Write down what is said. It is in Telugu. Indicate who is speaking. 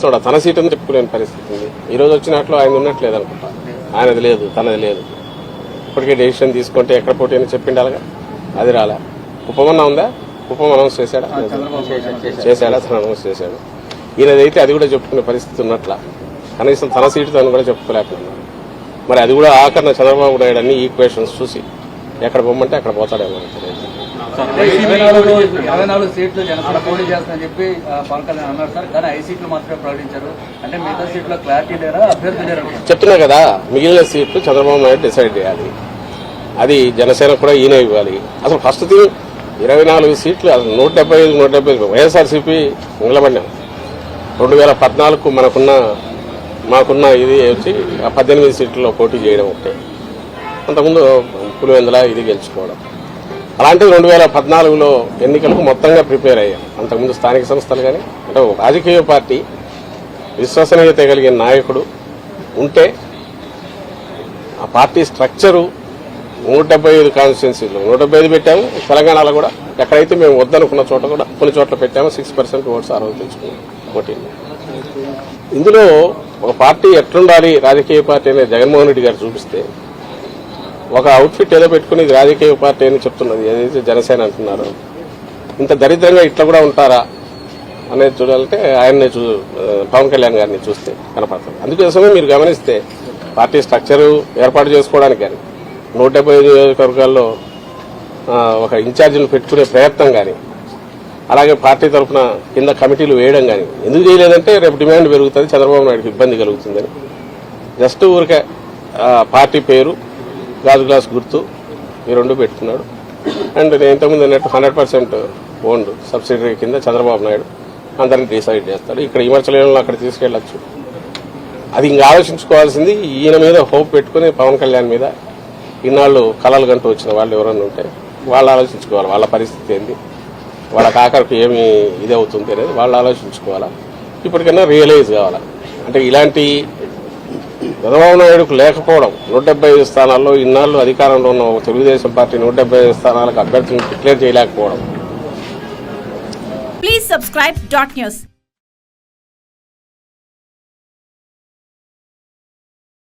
Speaker 1: వస్తాడు తన సీట్ అని చెప్పుకోలేని పరిస్థితి ఉంది. ఈ రోజు వచ్చినట్లు ఆయన ఉన్నట్లేదు అనుకుంటా. ఆయనది లేదు, తనది లేదు. ఇప్పటికే డెసిషన్ తీసుకుంటే ఎక్కడ పోటీ అని చెప్పిండి అలాగా, అది రాలే. కుప్పమన్నా ఉందా? కుప్పం అనౌన్స్ చేశాడా? తను అనౌన్స్ చేశాడు. ఈయనదైతే అది కూడా చెప్పుకునే పరిస్థితి ఉన్నట్ల, కనీసం తన సీటు తను కూడా చెప్పుకోలేకపోతున్నాడు. మరి అది కూడా ఆఖరణ చంద్రబాబు నాయుడు అన్ని ఈక్వేషన్స్ చూసి ఎక్కడ పోమంటే అక్కడ పోతాడేమో.
Speaker 2: 24 సీట్లు జనసేన పోటీ చేస్తానని చెప్పి పవన్ కళ్యాణ్ అన్నారు సార్, కానీ 5 సీట్లు మాత్రమే ప్రకటించారు. అంటే మిగతా సీట్లో క్లారిటీ లేరా, అభ్యర్థి లేరా?
Speaker 1: చెప్తున్నా కదా, మిగిలిన సీట్లు చంద్రబాబు నాయుడు డిసైడ్ చేయాలి. అది జనసేన కూడా ఈయన ఇవ్వాలి. అసలు ఫస్ట్ థింగ్ 24 సీట్లు, అసలు 175 వైఎస్ఆర్సీపీ నిలబడినాం. 2014 మాకున్న ఇది వచ్చి 18 సీట్లలో పోటీ చేయడం ఒకటే. అంతకుముందు పులివెందుల ఇది గెలుచుకోవడం. అలాంటిది 2014లో ఎన్నికలకు మొత్తంగా ప్రిపేర్ అయ్యాం. అంతకుముందు స్థానిక సంస్థలు కానీ, అంటే రాజకీయ పార్టీ విశ్వసనీయత కలిగిన నాయకుడు ఉంటే ఆ పార్టీ స్ట్రక్చరు 175 కాన్స్టిట్యున్సీలు 175 పెట్టాము. తెలంగాణలో కూడా ఎక్కడైతే మేము వద్దనుకున్న చోట కూడా కొన్ని చోట్ల పెట్టాము. 6% ఓట్స్ ఆ రోజు తెచ్చుకున్నాం పోటీ. ఇందులో ఒక పార్టీ ఎట్లుండాలి రాజకీయ పార్టీ అనేది జగన్మోహన్ రెడ్డి గారు చూపిస్తే, ఒక అవుట్ఫిట్ ఏదో పెట్టుకుని ఇది రాజకీయ పార్టీ అని చెప్తున్నది ఏదైతే జనసేన అంటున్నారు, ఇంత దరిద్రంగా ఇట్లా కూడా ఉంటారా అనేది చూడాలంటే ఆయన్ని పవన్ కళ్యాణ్ గారిని చూస్తే కనపడుతుంది. అందుకోసమే మీరు గమనిస్తే పార్టీ స్ట్రక్చరు ఏర్పాటు చేసుకోవడానికి కానీ 175 నియోజకవర్గాల్లో ఒక ఇన్ఛార్జీలు పెట్టుకునే ప్రయత్నం కానీ, అలాగే పార్టీ తరఫున కింద కమిటీలు వేయడం కానీ ఎందుకు చేయలేదంటే రేపు డిమాండ్ పెరుగుతుంది, చంద్రబాబు నాయుడుకి ఇబ్బంది కలుగుతుందని. జస్ట్ ఊరికే పార్టీ పేరు, గాజు గ్లాస్ గుర్తు ఈ రెండు పెట్టుకున్నాడు. అండ్ నేను ఇంతకుముందు అన్నట్టు 100% ఓన్డ్ సబ్సిడరీ కింద చంద్రబాబు నాయుడు అందరిని డిసైడ్ చేస్తాడు. ఇక్కడ విమర్శలను అక్కడ తీసుకెళ్లొచ్చు. అది ఇంకా ఆలోచించుకోవాల్సింది ఈయన మీద హోప్ పెట్టుకుని పవన్ కళ్యాణ్ మీద ఇన్నాళ్ళు కలలు గంటూ వచ్చిన వాళ్ళు ఎవరన్నా ఉంటే వాళ్ళు ఆలోచించుకోవాలి. వాళ్ళ పరిస్థితి ఏంది, వాళ్ళ ఆఖరికి ఏమి ఇది అవుతుంది అనేది వాళ్ళు ఆలోచించుకోవాలా. ఇప్పటికైనా రియలైజ్ కావాలా. అంటే ఇలాంటి చంద్రబాబు నాయుడుకు లేకపోవడం, 175 స్థానాల్లో ఇన్నాళ్ళు అధికారంలో ఉన్న తెలుగుదేశం పార్టీ 175 స్థానాలకు అభ్యర్థులను డిక్లేర్ చేయలేకపోవడం.
Speaker 3: Please subscribe .news.